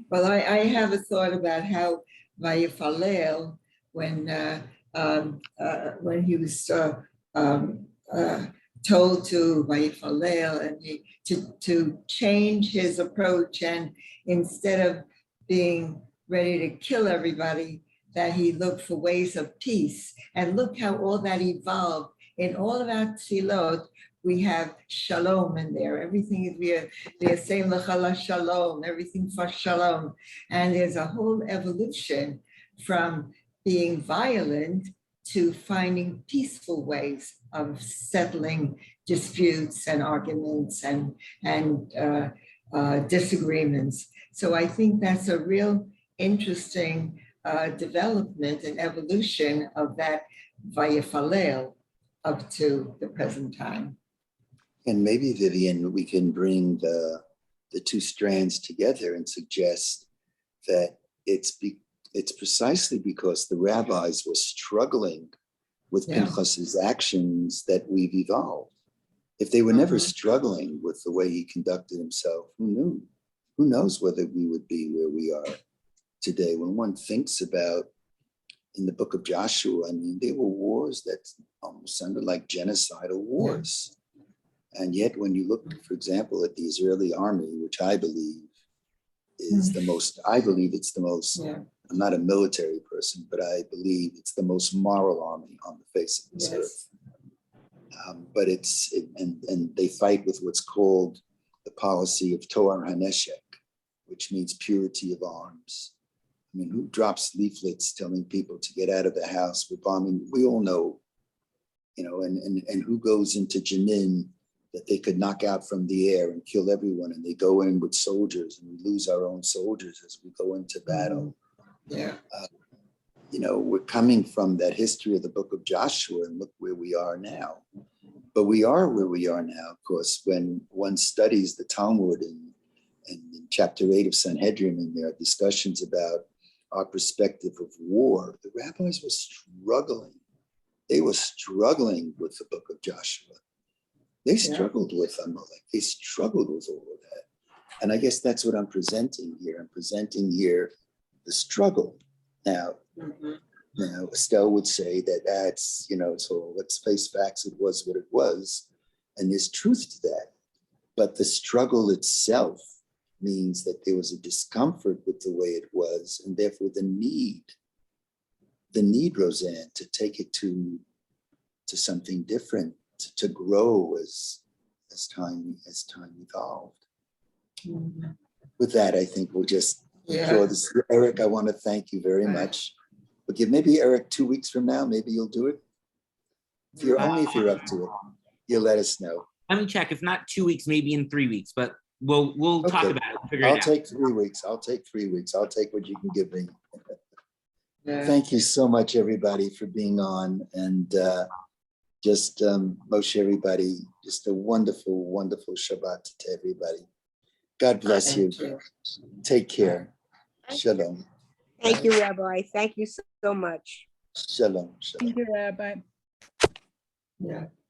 Well, I have a thought about how Vayifalel, when he was told to Vayifalel and to change his approach, and instead of being ready to kill everybody, that he looked for ways of peace. And look how all that evolved. In all of our tefillot, we have shalom in there. Everything is we are saying l'chala shalom, everything for shalom. And there's a whole evolution from being violent to finding peaceful ways of settling disputes and arguments and disagreements. So I think that's a real interesting development and evolution of that Vayifalel up to the present time. And maybe, Vivian, we can bring the two strands together and suggest that it's precisely because the rabbis were struggling with Pinchas's actions that we've evolved. If they were never struggling with the way he conducted himself, who knew? Who knows whether we would be where we are today? When one thinks about in the book of Joshua, I mean, there were wars that almost sounded like genocidal wars. And yet when you look, for example, at the Israeli army, which I believe is it's the most, I'm not a military person, but I believe it's the most moral army on the face of this earth. But and they fight with what's called the policy of Toar Haneshek, which means purity of arms. I mean, who drops leaflets telling people to get out of the house with bombing? We all know, and who goes into Jenin that they could knock out from the air and kill everyone, and they go in with soldiers, and we lose our own soldiers as we go into battle. We're coming from that history of the book of Joshua, and look where we are now. But we are where we are now, of course, when one studies the Talmud and in chapter 8 of Sanhedrin, and there are discussions about our perspective of war. The rabbis were struggling. They were struggling with the book of Joshua. They struggled with Amalek. They struggled with all of that. And I guess that's what I'm presenting here. I'm presenting here the struggle. Now, Estelle would say that that's, so let's face facts, it was what it was. And there's truth to that. But the struggle itself means that there was a discomfort with the way it was, and therefore the need, Roseanne, to take it to something different, to grow as time evolved. With that, I think we'll just draw this. Eric, I want to thank you very much. But give maybe Eric 2 weeks from now, maybe you'll do it. If you're up to it, you'll let us know. Let me check. If not 2 weeks, maybe in 3 weeks, but we'll talk about it. Figure it out. I'll take 3 weeks. I'll take what you can give me. Thank you so much, everybody, for being on. And Moshe, everybody, just a wonderful, wonderful Shabbat to everybody. God bless you. Take care. Shalom. Thank you, Rabbi. Thank you so much. Shalom. Thank you, Rabbi. Yeah.